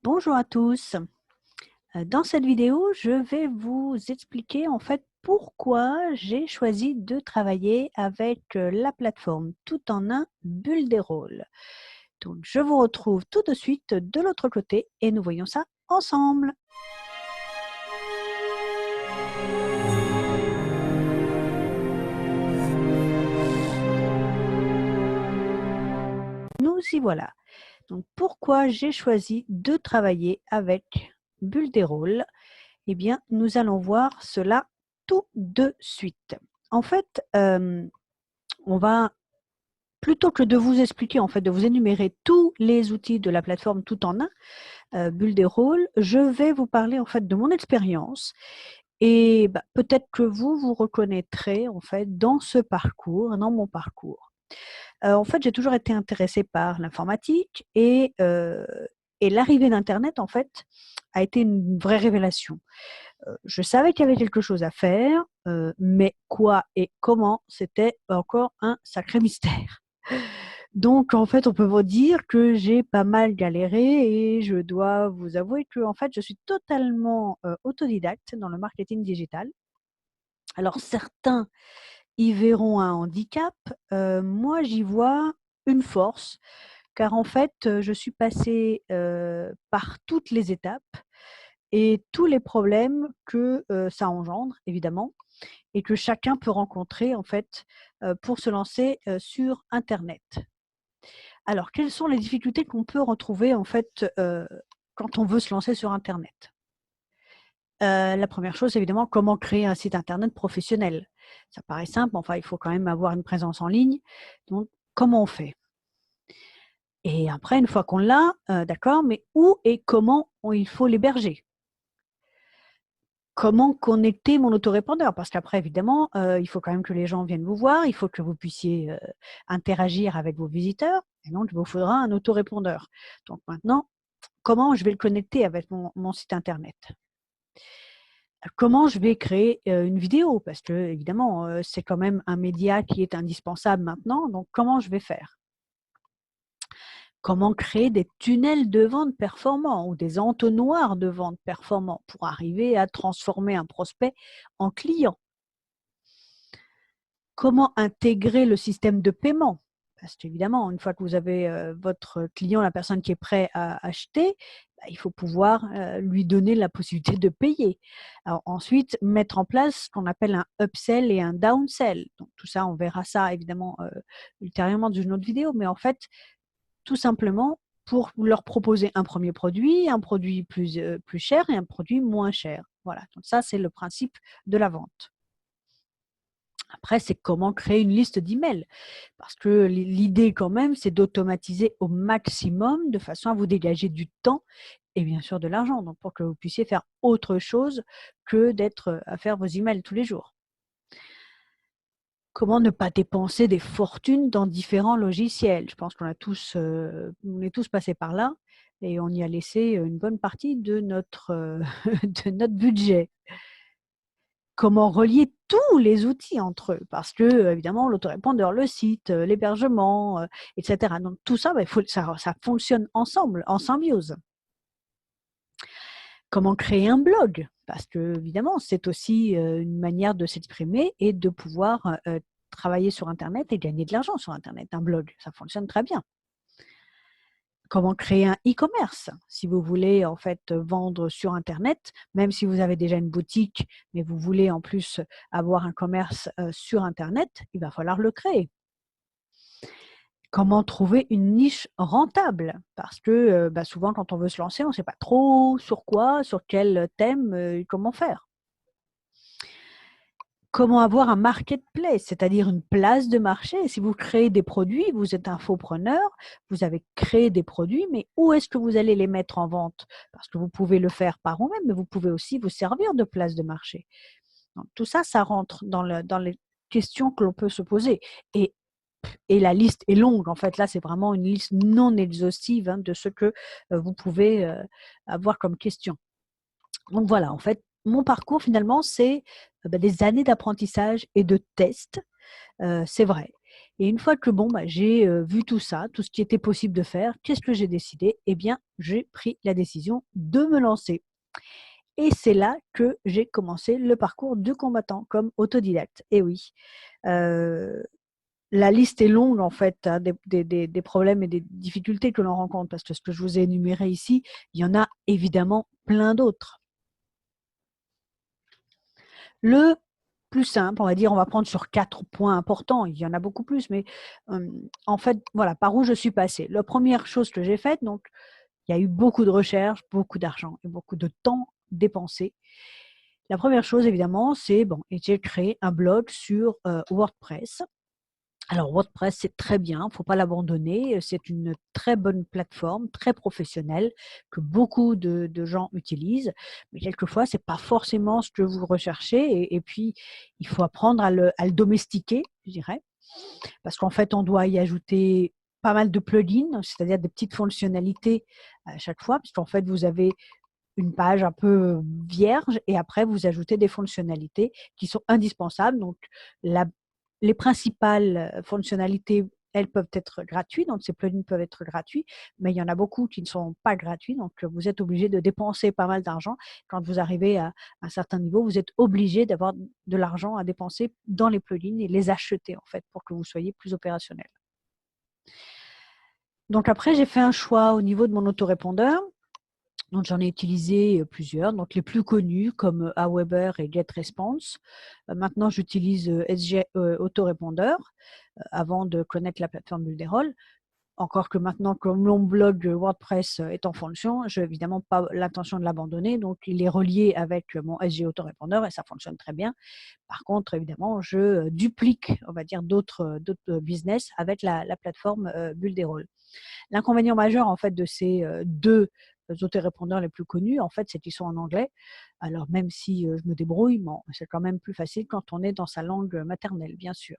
Bonjour à tous. Dans cette vidéo, je vais vous expliquer en fait pourquoi j'ai choisi de travailler avec la plateforme tout en un Builderall. Donc je vous retrouve tout de suite de l'autre côté et nous voyons ça ensemble. Nous y voilà. Donc pourquoi j'ai choisi de travailler avec Builderall? Eh bien, nous allons voir cela tout de suite. En fait, on va plutôt que de vous expliquer, en fait, de vous énumérer tous les outils de la plateforme tout en un, Builderall, je vais vous parler en fait de mon expérience et peut-être que vous vous reconnaîtrez en fait dans ce parcours, dans mon parcours. En fait, j'ai toujours été intéressée par l'informatique et l'arrivée d'internet en fait a été une vraie révélation. Je savais qu'il y avait quelque chose à faire, mais quoi et comment, c'était encore un sacré mystère. Donc en fait, on peut vous dire que j'ai pas mal galéré et je dois vous avouer que en fait, je suis totalement, autodidacte dans le marketing digital. Alors certains y verront un handicap, moi j'y vois une force, car en fait, je suis passée, par toutes les étapes et tous les problèmes que, ça engendre évidemment et que chacun peut rencontrer en fait, pour se lancer, sur internet. Alors, quelles sont les difficultés qu'on peut retrouver en fait, quand on veut se lancer sur internet? La première chose, évidemment, comment créer un site internet professionnel? Ça paraît simple, enfin, il faut quand même avoir une présence en ligne. Donc, comment on fait? Et après, une fois qu'on l'a, d'accord, mais où et comment il faut l'héberger? Comment connecter mon autorépondeur? Parce qu'après, évidemment, il faut quand même que les gens viennent vous voir, il faut que vous puissiez, interagir avec vos visiteurs et donc il vous faudra un autorépondeur. Donc maintenant, comment je vais le connecter avec mon site internet? Comment je vais créer, une vidéo? Parce qu'évidemment, c'est quand même un média qui est indispensable maintenant, donc comment je vais faire? Comment créer des tunnels de vente performants ou des entonnoirs de vente performants pour arriver à transformer un prospect en client? Comment intégrer le système de paiement? Parce qu'évidemment, une fois que vous avez, votre client, la personne qui est prêt à acheter, il faut pouvoir, lui donner la possibilité de payer. Alors ensuite, mettre en place ce qu'on appelle un upsell et un downsell. Donc tout ça, on verra ça évidemment, ultérieurement dans une autre vidéo, mais en fait, tout simplement pour leur proposer un premier produit, un produit plus cher et un produit moins cher. Voilà, donc ça, c'est le principe de la vente. Après, c'est comment créer une liste d'emails. Parce que l'idée quand même, c'est d'automatiser au maximum de façon à vous dégager du temps et bien sûr de l'argent, donc pour que vous puissiez faire autre chose que d'être à faire vos emails tous les jours. Comment ne pas dépenser des fortunes dans différents logiciels? Je pense qu'on a tous, on est tous passés par là et on y a laissé une bonne partie de notre, de notre budget. Comment relier tous les outils entre eux? Parce que, évidemment, l'autorépondeur, le site, l'hébergement, et cetera. Donc tout ça, il faut ça fonctionne ensemble, en symbiose. Comment créer un blog? Parce que évidemment, c'est aussi, une manière de s'exprimer et de pouvoir, travailler sur internet et gagner de l'argent sur internet, un blog, ça fonctionne très bien. Comment créer un e-commerce? Si vous voulez en fait vendre sur internet, même si vous avez déjà une boutique, mais vous voulez en plus avoir un commerce, sur internet, il va falloir le créer. Comment trouver une niche rentable? Parce que, souvent quand on veut se lancer, on ne sait pas trop sur quoi, sur quel thème, comment faire. Comment avoir un marketplace, c'est-à-dire une place de marché? Si vous créez des produits, vous êtes infopreneur, vous avez créé des produits, mais où est-ce que vous allez les mettre en vente? Parce que vous pouvez le faire par vous-même, mais vous pouvez aussi vous servir de place de marché. Donc tout ça, ça rentre dans les questions que l'on peut se poser et la liste est longue. En fait, là, c'est vraiment une liste non exhaustive, hein, de ce que, vous pouvez, avoir comme question. Donc voilà, en fait, mon parcours finalement, c'est, des années d'apprentissage et de tests, c'est vrai. Et une fois que j'ai vu tout ça, tout ce qui était possible de faire, qu'est-ce que j'ai décidé? Eh bien, j'ai pris la décision de me lancer. Et c'est là que j'ai commencé le parcours du combattant comme autodidacte. Et oui, euh, la liste est longue en fait, hein, des problèmes et des difficultés que l'on rencontre, parce que ce que je vous ai énuméré ici, il y en a évidemment plein d'autres. Le plus simple, on va dire, on va prendre sur 4 points importants, il y en a beaucoup plus, mais en fait, voilà, par où je suis passée. La première chose que j'ai faite, donc, il y a eu beaucoup de recherches, beaucoup d'argent et beaucoup de temps dépensé. La première chose, évidemment, c'est, j'ai créé un blog sur WordPress. Alors WordPress, c'est très bien, il ne faut pas l'abandonner. C'est une très bonne plateforme, très professionnelle, que beaucoup de gens utilisent. Mais quelquefois, ce n'est pas forcément ce que vous recherchez. Et puis, il faut apprendre à le domestiquer, je dirais. Parce qu'en fait, on doit y ajouter pas mal de plugins, c'est-à-dire des petites fonctionnalités à chaque fois. Parce qu'en fait, vous avez une page un peu vierge et après, vous ajoutez des fonctionnalités qui sont indispensables. Donc, la les principales fonctionnalités, elles peuvent être gratuites, donc ces plugins peuvent être gratuits, mais il y en a beaucoup qui ne sont pas gratuits, donc vous êtes obligé de dépenser pas mal d'argent. Quand vous arrivez à un certain niveau, vous êtes obligé d'avoir de l'argent à dépenser dans les plugins et les acheter en fait pour que vous soyez plus opérationnel. Donc après, j'ai fait un choix au niveau de mon autorépondeur. Donc, j'en ai utilisé plusieurs, donc les plus connus comme Aweber et GetResponse. Maintenant, j'utilise SG Autorépondeur avant de connaître la plateforme Bulderol. Encore que maintenant, comme mon blog WordPress est en fonction, je n'ai évidemment pas l'intention de l'abandonner. Donc, il est relié avec mon SG Autorépondeur et ça fonctionne très bien. Par contre, évidemment, je duplique, on va dire, d'autres business avec la plateforme Bulderol. L'inconvénient majeur, en fait, de ces deux autorépondeurs les plus connus, en fait, c'est qu'ils sont en anglais. Alors, même si je me débrouille, bon, c'est quand même plus facile quand on est dans sa langue maternelle, bien sûr.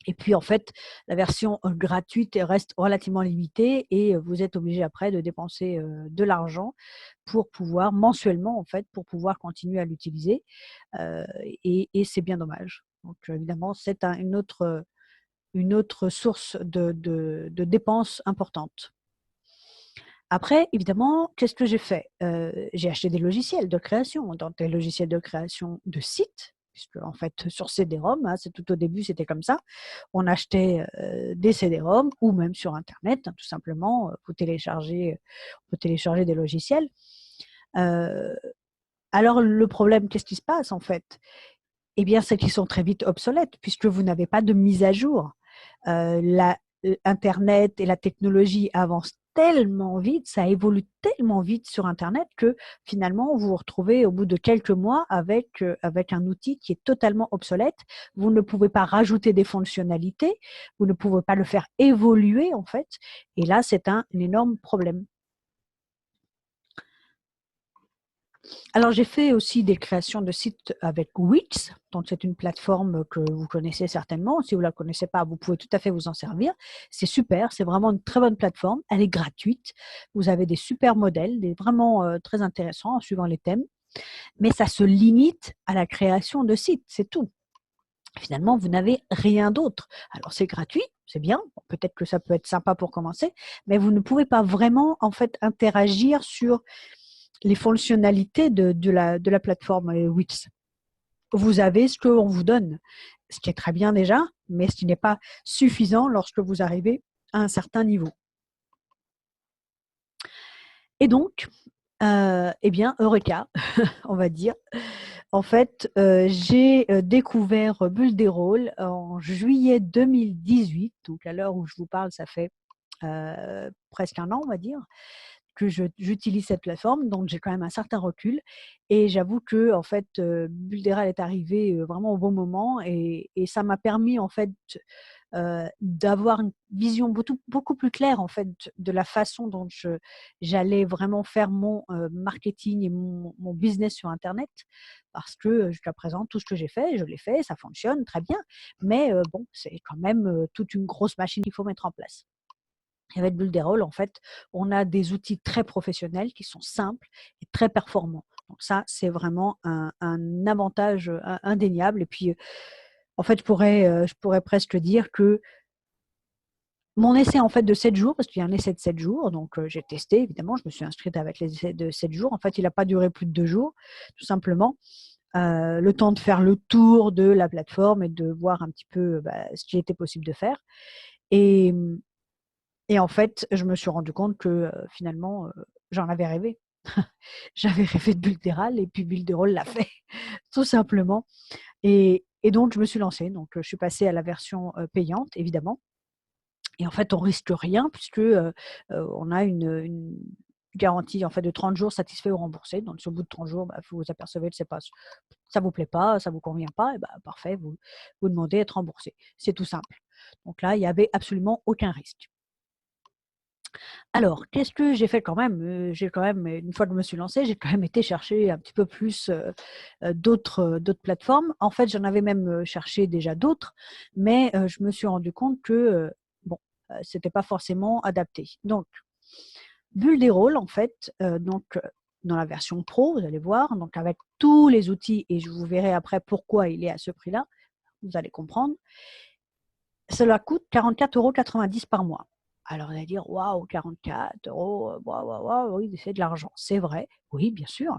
Et puis, en fait, la version gratuite reste relativement limitée et vous êtes obligé après de dépenser de l'argent pour pouvoir, mensuellement, en fait, pour pouvoir continuer à l'utiliser. Et c'est bien dommage. Donc, évidemment, c'est une autre source de dépenses importantes. Après, évidemment, qu'est-ce que j'ai fait? J'ai acheté des logiciels de création, donc des logiciels de création de sites, puisque en fait, sur CD-ROM, hein, c'est tout au début, c'était comme ça. On achetait des CD-ROM ou même sur Internet, hein, tout simplement, on peut télécharger des logiciels. Alors, le problème, qu'est-ce qui se passe en fait? Eh bien, c'est qu'ils sont très vite obsolètes, puisque vous n'avez pas de mise à jour. Internet et la technologie avancent tellement vite, ça évolue tellement vite sur Internet que finalement, vous vous retrouvez au bout de quelques mois avec un outil qui est totalement obsolète. Vous ne pouvez pas rajouter des fonctionnalités, vous ne pouvez pas le faire évoluer en fait. Et là, c'est un énorme problème. Alors, j'ai fait aussi des créations de sites avec Wix. Donc, c'est une plateforme que vous connaissez certainement. Si vous ne la connaissez pas, vous pouvez tout à fait vous en servir. C'est super, c'est vraiment une très bonne plateforme. Elle est gratuite. Vous avez des super modèles, vraiment très intéressants en suivant les thèmes. Mais ça se limite à la création de sites, c'est tout. Finalement, vous n'avez rien d'autre. Alors, c'est gratuit, c'est bien. Peut-être que ça peut être sympa pour commencer, mais vous ne pouvez pas vraiment en fait interagir sur les fonctionnalités de la plateforme Wix. Vous avez ce qu'on vous donne, ce qui est très bien déjà, mais ce qui n'est pas suffisant lorsque vous arrivez à un certain niveau. Et donc, eh bien, Eureka, on va dire. En fait, j'ai découvert Bulderol en juillet 2018. Donc, à l'heure où je vous parle, ça fait presque un an, on va dire, que j'utilise cette plateforme, donc j'ai quand même un certain recul. Et j'avoue que en fait, Bulderol est arrivé vraiment au bon moment et ça m'a permis en fait d'avoir une vision beaucoup plus claire en fait de la façon dont j'allais vraiment faire mon marketing et mon business sur Internet. Parce que jusqu'à présent, tout ce que j'ai fait, je l'ai fait, ça fonctionne très bien. Mais bon, c'est quand même toute une grosse machine qu'il faut mettre en place. Et avec Bulderol, en fait, on a des outils très professionnels qui sont simples et très performants. Donc ça, c'est vraiment un avantage indéniable. Et puis, en fait, je pourrais presque dire que mon essai en fait de 7 jours, parce qu'il y a un essai de 7 jours, donc j'ai testé évidemment, je me suis inscrite avec les essais de 7 jours. En fait, il n'a pas duré plus de 2 jours, tout simplement. Le temps de faire le tour de la plateforme et de voir un petit peu ce qu'il était possible de faire. Et, et en fait, je me suis rendu compte que finalement, j'en avais rêvé. J'avais rêvé de Builderall et puis Builderall l'a fait, tout simplement. Et donc, je me suis lancée. Donc, je suis passée à la version payante, évidemment. Et en fait, on risque rien puisque on a une garantie en fait de 30 jours satisfait ou remboursé. Donc, au bout de 30 jours, vous vous apercevez que ça vous plaît pas, ça vous convient pas, et parfait, vous demandez à être remboursé. C'est tout simple. Donc là, il n'y avait absolument aucun risque. Alors, qu'est-ce que j'ai fait quand même? J'ai quand même, une fois que je me suis lancée, j'ai quand même été chercher un petit peu plus d'autres plateformes. En fait, j'en avais même cherché déjà d'autres, mais je me suis rendu compte que bon, c'était pas forcément adapté. Donc, Builderall, en fait, dans la version pro, vous allez voir, donc avec tous les outils, et je vous verrai après pourquoi il est à ce prix-là, vous allez comprendre. Cela coûte 44,90 € par mois. Alors, vous allez dire, waouh, 44 €, waouh, oui, c'est de l'argent. C'est vrai, oui, bien sûr.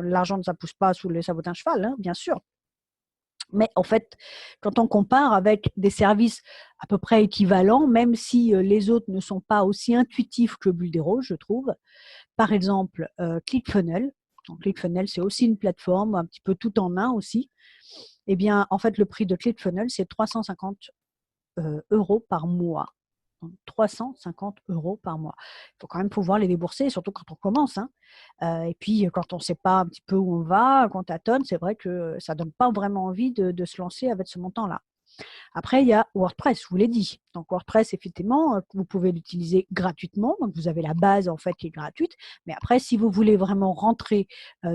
L'argent ne pousse pas sous le sabot d'un cheval, hein, bien sûr. Mais en fait, quand on compare avec des services à peu près équivalents, même si les autres ne sont pas aussi intuitifs que Builderall, je trouve. Par exemple, ClickFunnels. Donc, ClickFunnels, c'est aussi une plateforme un petit peu tout en un aussi. Eh bien, en fait, le prix de ClickFunnels, c'est 350 € par mois. Donc, 350 € par mois. Il faut quand même pouvoir les débourser, surtout quand on commence. Hein. Et puis, quand on ne sait pas un petit peu où on va, quand on tâtonne, c'est vrai que ça ne donne pas vraiment envie de se lancer avec ce montant-là. Après, il y a WordPress, je vous l'ai dit. Donc, WordPress, effectivement, vous pouvez l'utiliser gratuitement. Donc, vous avez la base, en fait, qui est gratuite. Mais après, si vous voulez vraiment rentrer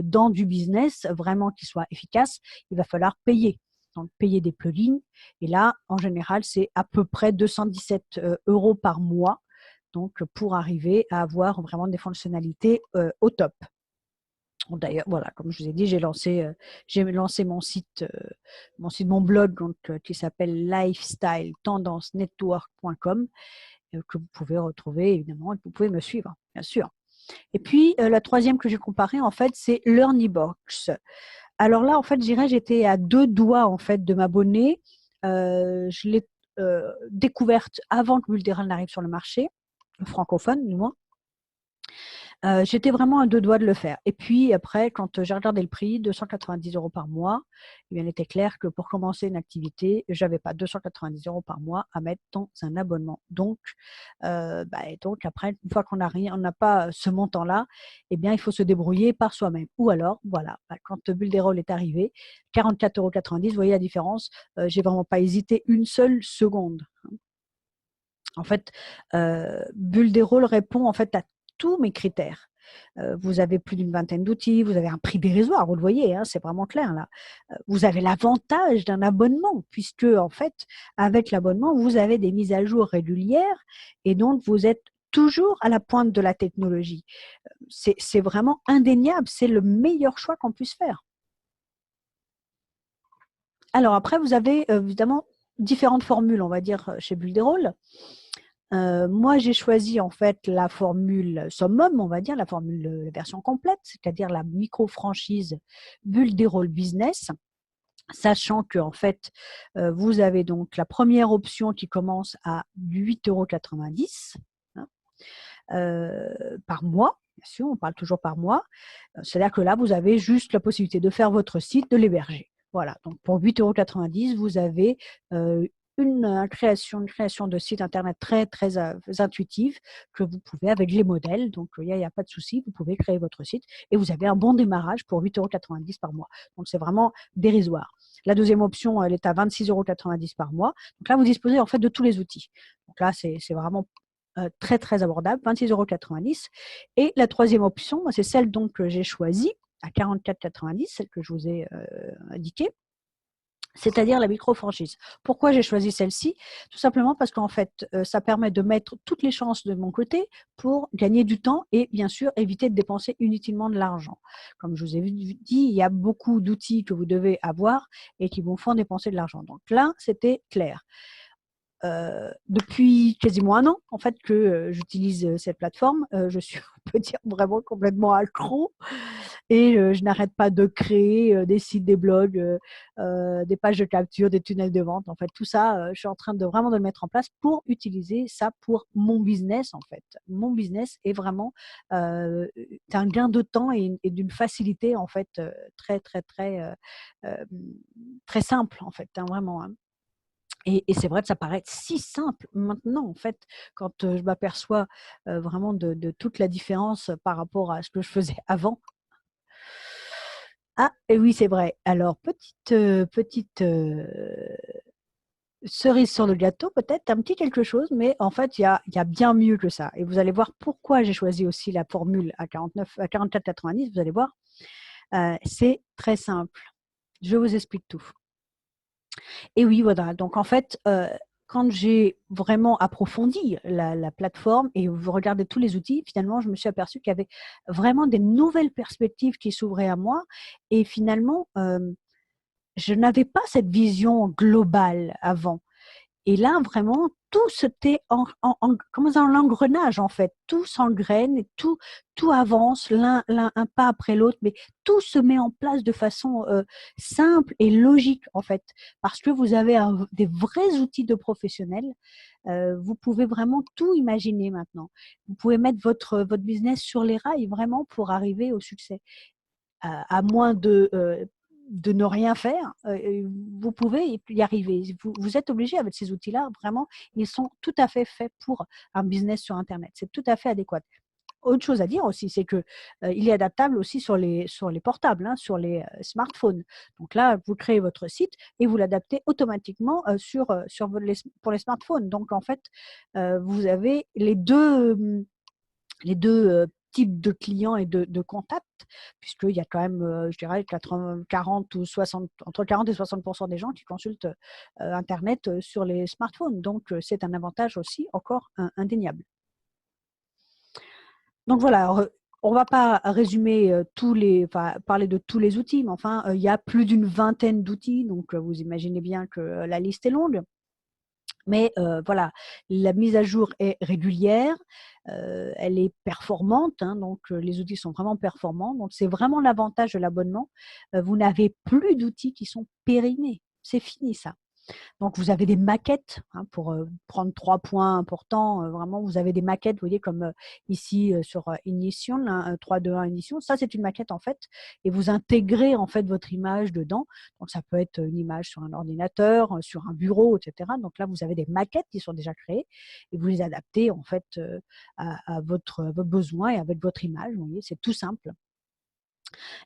dans du business, vraiment qui soit efficace, il va falloir payer. Donc, payer des plugins. Et là, en général, c'est à peu près 217 € par mois. Donc, pour arriver à avoir vraiment des fonctionnalités au top. D'ailleurs, voilà, comme je vous ai dit, j'ai lancé mon blog donc, qui s'appelle lifestyletendancenetwork.com que vous pouvez retrouver évidemment et que vous pouvez me suivre, bien sûr. Et puis, la troisième que j'ai comparée, en fait, c'est Learnybox. Alors là, en fait, j'étais à 2 doigts en fait de m'abonner. Je l'ai découverte avant que Builderall n'arrive sur le marché, francophone du moins. J'étais vraiment à 2 doigts de le faire. Et puis après, quand j'ai regardé le prix, 290 € par mois, il était clair que pour commencer une activité, je n'avais pas 290 € par mois à mettre dans un abonnement. Donc après, une fois qu'on n'a pas ce montant-là, eh bien, il faut se débrouiller par soi-même. Ou alors, voilà, quand Builderall est arrivé, 44,90 €, vous voyez la différence, j'ai vraiment pas hésité une seule seconde. En fait, Builderall répond en fait à tous mes critères. Vous avez plus d'une vingtaine d'outils, vous avez un prix dérisoire, vous le voyez, hein, c'est vraiment clair là. Vous avez l'avantage d'un abonnement, puisque en fait, avec l'abonnement, vous avez des mises à jour régulières et donc vous êtes toujours à la pointe de la technologie. C'est vraiment indéniable, c'est le meilleur choix qu'on puisse faire. Alors après, vous avez évidemment différentes formules, on va dire, chez Builderall. Moi, j'ai choisi en fait la formule summum, on va dire, la version complète, c'est-à-dire la micro-franchise Builderall Business, sachant que en fait, vous avez donc la première option qui commence à 8,90 € par mois. Bien sûr, on parle toujours par mois. C'est-à-dire que là, vous avez juste la possibilité de faire votre site, de l'héberger. Voilà, donc pour 8,90 €, vous avez une création de site internet très, très intuitive que vous pouvez avec les modèles. Donc, il n'y a pas de souci, vous pouvez créer votre site et vous avez un bon démarrage pour 8,90 € par mois. Donc, c'est vraiment dérisoire. La deuxième option, elle est à 26,90 € par mois. Donc là, vous disposez en fait de tous les outils. Donc là, c'est vraiment très, très abordable, 26,90 €. Et la troisième option, c'est celle donc que j'ai choisie à 44,90 €, celle que je vous ai indiquée, c'est-à-dire la micro-franchise. Pourquoi j'ai choisi celle-ci? Tout simplement parce qu'en fait, ça permet de mettre toutes les chances de mon côté pour gagner du temps et bien sûr éviter de dépenser inutilement de l'argent. Comme je vous ai dit, il y a beaucoup d'outils que vous devez avoir et qui vous font dépenser de l'argent. Donc là, c'était clair. depuis quasiment un an, en fait, que j'utilise cette plateforme. Je suis, on peut dire, vraiment complètement accro et je n'arrête pas de créer des sites, des blogs, des pages de capture, des tunnels de vente. En fait, tout ça, je suis en train de vraiment de le mettre en place pour utiliser ça pour mon business, en fait. Mon business est vraiment un gain de temps et d'une facilité, en fait, très, très, très, très simple, en fait, hein, vraiment. Hein. Et c'est vrai que ça paraît si simple maintenant, en fait, quand je m'aperçois vraiment de toute la différence par rapport à ce que je faisais avant. Ah, et oui, c'est vrai. Alors, petite cerise sur le gâteau, peut-être, un petit quelque chose, mais en fait, il y a bien mieux que ça. Et vous allez voir pourquoi j'ai choisi aussi la formule à 49, à 44,90. Vous allez voir, c'est très simple. Je vous explique tout. Et oui, voilà. Donc, en fait, quand j'ai vraiment approfondi la plateforme et vous regardez tous les outils, finalement, je me suis aperçue qu'il y avait vraiment des nouvelles perspectives qui s'ouvraient à moi. Et finalement, je n'avais pas cette vision globale avant. Et là, vraiment, tout se tait comme dans l'engrenage, en fait. Tout s'engraine, et tout avance, un pas après l'autre, mais tout se met en place de façon simple et logique, en fait. Parce que vous avez des vrais outils de professionnels. Vous pouvez vraiment tout imaginer maintenant. Vous pouvez mettre votre business sur les rails, vraiment, pour arriver au succès. À moins de ne rien faire, vous pouvez y arriver. Vous êtes obligé avec ces outils-là, vraiment, ils sont tout à fait faits pour un business sur Internet. C'est tout à fait adéquat. Autre chose à dire aussi, c'est que il est adaptable aussi sur les portables, hein, sur les smartphones. Donc là, vous créez votre site et vous l'adaptez automatiquement pour les smartphones. Donc en fait, vous avez les deux types de clients et de contacts, puisqu'il y a quand même, je dirais, 40 ou 60, entre 40 et 60% des gens qui consultent Internet sur les smartphones. Donc, c'est un avantage aussi encore indéniable. Donc voilà, alors, on ne va pas résumer parler de tous les outils, mais enfin, il y a plus d'une vingtaine d'outils, donc vous imaginez bien que la liste est longue. Mais voilà, la mise à jour est régulière, elle est performante, hein, donc les outils sont vraiment performants. Donc c'est vraiment l'avantage de l'abonnement. Vous n'avez plus d'outils qui sont périmés. C'est fini ça. Donc, vous avez des maquettes, hein, pour prendre 3 points importants. Vraiment, vous avez des maquettes, vous voyez, comme ici sur Ignition, hein, 3, 2, 1 Ignition. Ça, c'est une maquette, en fait, et vous intégrez, en fait, votre image dedans. Donc, ça peut être une image sur un ordinateur, sur un bureau, etc. Donc là, vous avez des maquettes qui sont déjà créées et vous les adaptez, en fait, à votre besoin et avec votre image. Vous voyez, c'est tout simple.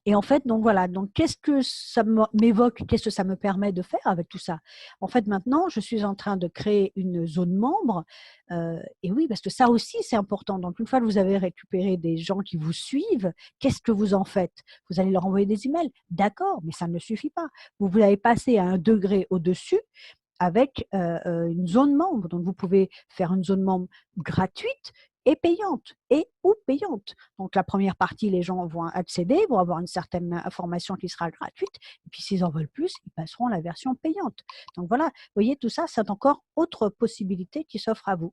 Et en fait, donc voilà, donc qu'est-ce que ça m'évoque, qu'est-ce que ça me permet de faire avec tout ça? En fait, maintenant, je suis en train de créer une zone membre, et oui, parce que ça aussi, c'est important. Donc une fois que vous avez récupéré des gens qui vous suivent, qu'est-ce que vous en faites? Vous allez leur envoyer des emails, d'accord, mais ça ne suffit pas. Vous allez passer à un degré au-dessus avec une zone membre. Donc, vous pouvez faire une zone membre gratuite et payante, et ou payante. Donc, la première partie, les gens vont accéder, vont avoir une certaine information qui sera gratuite, et puis s'ils en veulent plus, ils passeront à la version payante. Donc, voilà, vous voyez, tout ça, c'est encore autre possibilité qui s'offre à vous.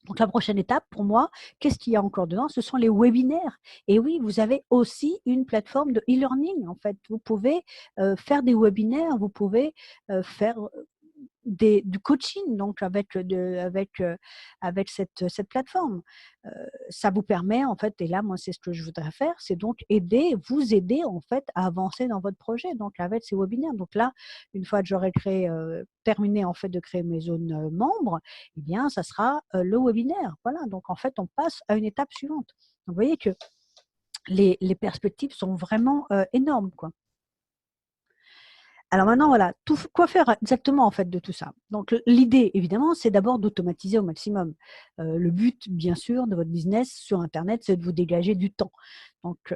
Donc, la prochaine étape, pour moi, qu'est-ce qu'il y a encore dedans? Ce sont les webinaires. Et oui, vous avez aussi une plateforme de e-learning, en fait. Vous pouvez faire des webinaires, vous pouvez faire du coaching, donc avec cette plateforme. Ça vous permet, en fait, et là, moi, c'est ce que je voudrais faire, c'est donc vous aider, en fait, à avancer dans votre projet, donc avec ces webinaires. Donc là, une fois que j'aurai terminé, en fait, de créer mes zones membres, eh bien, ça sera le webinaire. Voilà, donc en fait, on passe à une étape suivante. Donc, vous voyez que les perspectives sont vraiment énormes, quoi. Alors maintenant, voilà, quoi faire exactement en fait de tout ça? Donc l'idée, évidemment, c'est d'abord d'automatiser au maximum. Le but, bien sûr, de votre business sur Internet, c'est de vous dégager du temps. Donc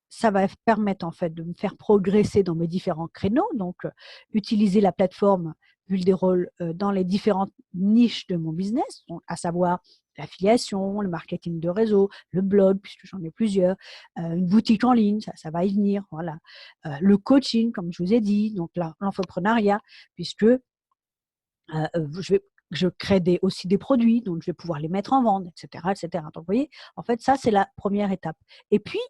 ça va permettre en fait de me faire progresser dans mes différents créneaux. Donc utiliser la plateforme Builderall dans les différentes niches de mon business, donc, à savoir l'affiliation, le marketing de réseau, le blog, puisque j'en ai plusieurs, une boutique en ligne, ça va y venir, voilà. Le coaching, comme je vous ai dit, donc l'entrepreneuriat, puisque Je crée aussi des produits, donc je vais pouvoir les mettre en vente, etc., etc. Donc, vous voyez, en fait, ça, c'est la première étape. Et puis,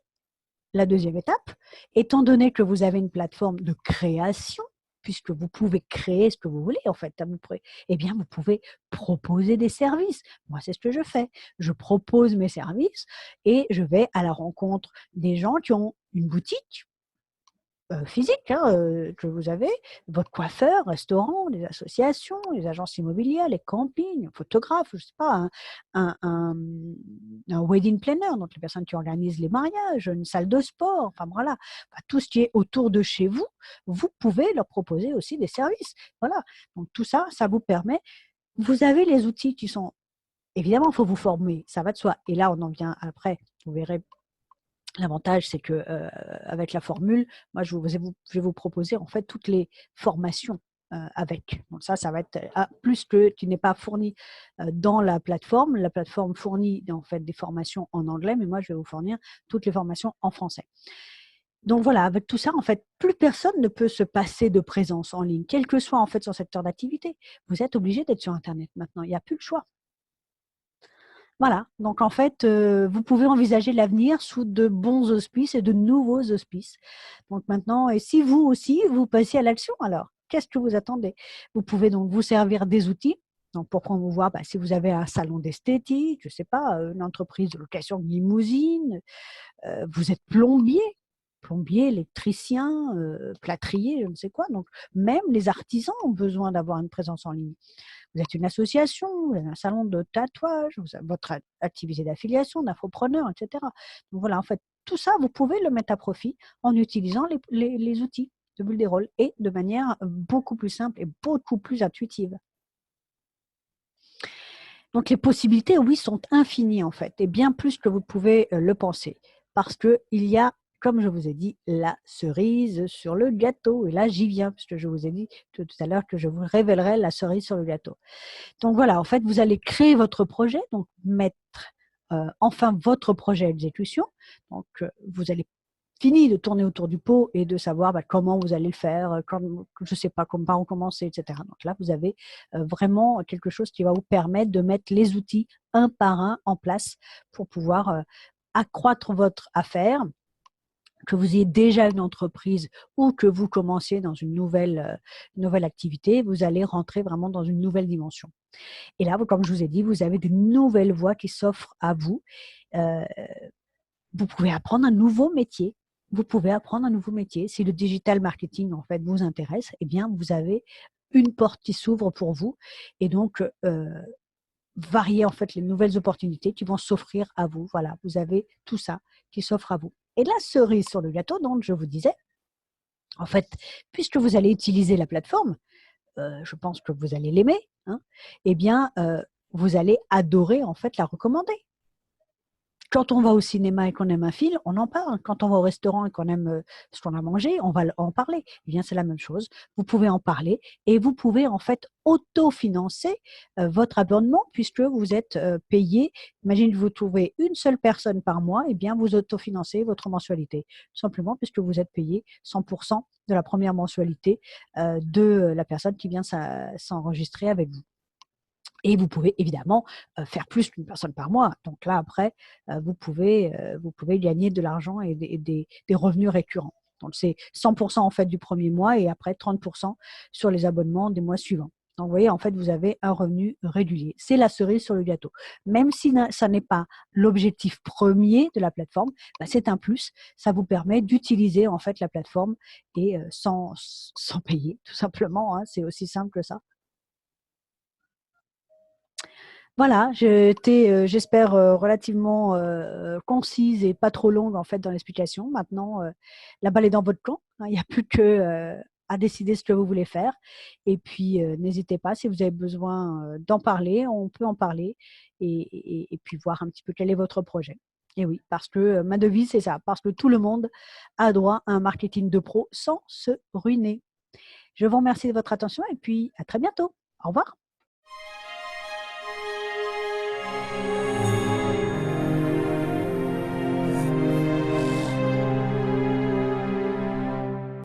la deuxième étape, étant donné que vous avez une plateforme de création, puisque vous pouvez créer ce que vous voulez, en fait, eh bien, vous pouvez proposer des services. Moi, c'est ce que je fais. Je propose mes services et je vais à la rencontre des gens qui ont une boutique physique, hein, que vous avez, votre coiffeur, restaurant, les associations, les agences immobilières, les campings, photographes, je ne sais pas, un wedding planner, donc les personnes qui organisent les mariages, une salle de sport, enfin voilà, tout ce qui est autour de chez vous, vous pouvez leur proposer aussi des services. Voilà, donc tout ça, ça vous permet, vous avez les outils qui sont, évidemment, il faut vous former, ça va de soi. Et là, on en vient après, vous verrez. L'avantage, c'est que avec la formule, moi, je vais vous proposer en fait toutes les formations avec. Donc ça va être plus que qui n'est pas fourni dans la plateforme. La plateforme fournit en fait des formations en anglais, mais moi, je vais vous fournir toutes les formations en français. Donc voilà, avec tout ça, en fait, plus personne ne peut se passer de présence en ligne, quel que soit en fait son secteur d'activité. Vous êtes obligé d'être sur Internet maintenant. Il n'y a plus le choix. Voilà, donc en fait, vous pouvez envisager l'avenir sous de bons auspices et de nouveaux auspices. Donc maintenant, et si vous aussi, vous passez à l'action alors, qu'est-ce que vous attendez? Vous pouvez donc vous servir des outils. Donc pour promouvoir, si vous avez un salon d'esthétique, je ne sais pas, une entreprise de location de limousine, vous êtes plombier, électricien, plâtrier, je ne sais quoi. Donc même les artisans ont besoin d'avoir une présence en ligne. Vous êtes une association, vous avez un salon de tatouage, vous avez votre activité d'affiliation, d'infopreneur, etc. Donc voilà, en fait, tout ça, vous pouvez le mettre à profit en utilisant les outils de Bulle des rôles et de manière beaucoup plus simple et beaucoup plus intuitive. Donc les possibilités, oui, sont infinies en fait, et bien plus que vous pouvez le penser, parce qu'il y a, comme je vous ai dit, la cerise sur le gâteau. Et là, j'y viens, parce que je vous ai dit tout à l'heure que je vous révélerai la cerise sur le gâteau. Donc voilà, en fait, vous allez créer votre projet, donc mettre enfin votre projet à exécution. Donc vous allez finir de tourner autour du pot et de savoir comment vous allez le faire, je ne sais pas, par où commencer, etc. Donc là, vous avez vraiment quelque chose qui va vous permettre de mettre les outils un par un en place pour pouvoir accroître votre affaire, que vous ayez déjà une entreprise ou que vous commenciez dans une nouvelle activité, vous allez rentrer vraiment dans une nouvelle dimension. Et là, comme je vous ai dit, vous avez de nouvelles voies qui s'offrent à vous. Euh, vous pouvez apprendre un nouveau métier. Vous pouvez apprendre un nouveau métier. Si le digital marketing, en fait, vous intéresse, eh bien, vous avez une porte qui s'ouvre pour vous. Et donc, varier, en fait, les nouvelles opportunités qui vont s'offrir à vous. Voilà, vous avez tout ça qui s'offre à vous. Et la cerise sur le gâteau, donc, je vous disais, en fait, puisque vous allez utiliser la plateforme, je pense que vous allez l'aimer, hein, eh bien, vous allez adorer, en fait, la recommander. Quand on va au cinéma et qu'on aime un film, on en parle. Quand on va au restaurant et qu'on aime ce qu'on a mangé, on va en parler. Eh bien, c'est la même chose. Vous pouvez en parler et vous pouvez en fait autofinancer votre abonnement puisque vous êtes payé. Imaginez que vous trouvez une seule personne par mois, eh bien, vous autofinancez votre mensualité. Tout simplement puisque vous êtes payé 100% de la première mensualité de la personne qui vient s'enregistrer avec vous. Et vous pouvez évidemment faire plus qu'une personne par mois. Donc là, après, vous pouvez gagner de l'argent et des revenus récurrents. Donc c'est 100% en fait du premier mois et après 30% sur les abonnements des mois suivants. Donc vous voyez, en fait, vous avez un revenu régulier. C'est la cerise sur le gâteau. Même si ça n'est pas l'objectif premier de la plateforme, c'est un plus. Ça vous permet d'utiliser en fait la plateforme et sans payer, tout simplement. Hein, c'est aussi simple que ça. Voilà, j'espère, relativement concise et pas trop longue en fait dans l'explication. Maintenant, la balle est dans votre camp, hein, il n'y a plus que à décider ce que vous voulez faire. Et puis, n'hésitez pas, si vous avez besoin d'en parler, on peut en parler et puis voir un petit peu quel est votre projet. Et oui, parce que ma devise, c'est ça, parce que tout le monde a droit à un marketing de pro sans se ruiner. Je vous remercie de votre attention et puis à très bientôt. Au revoir.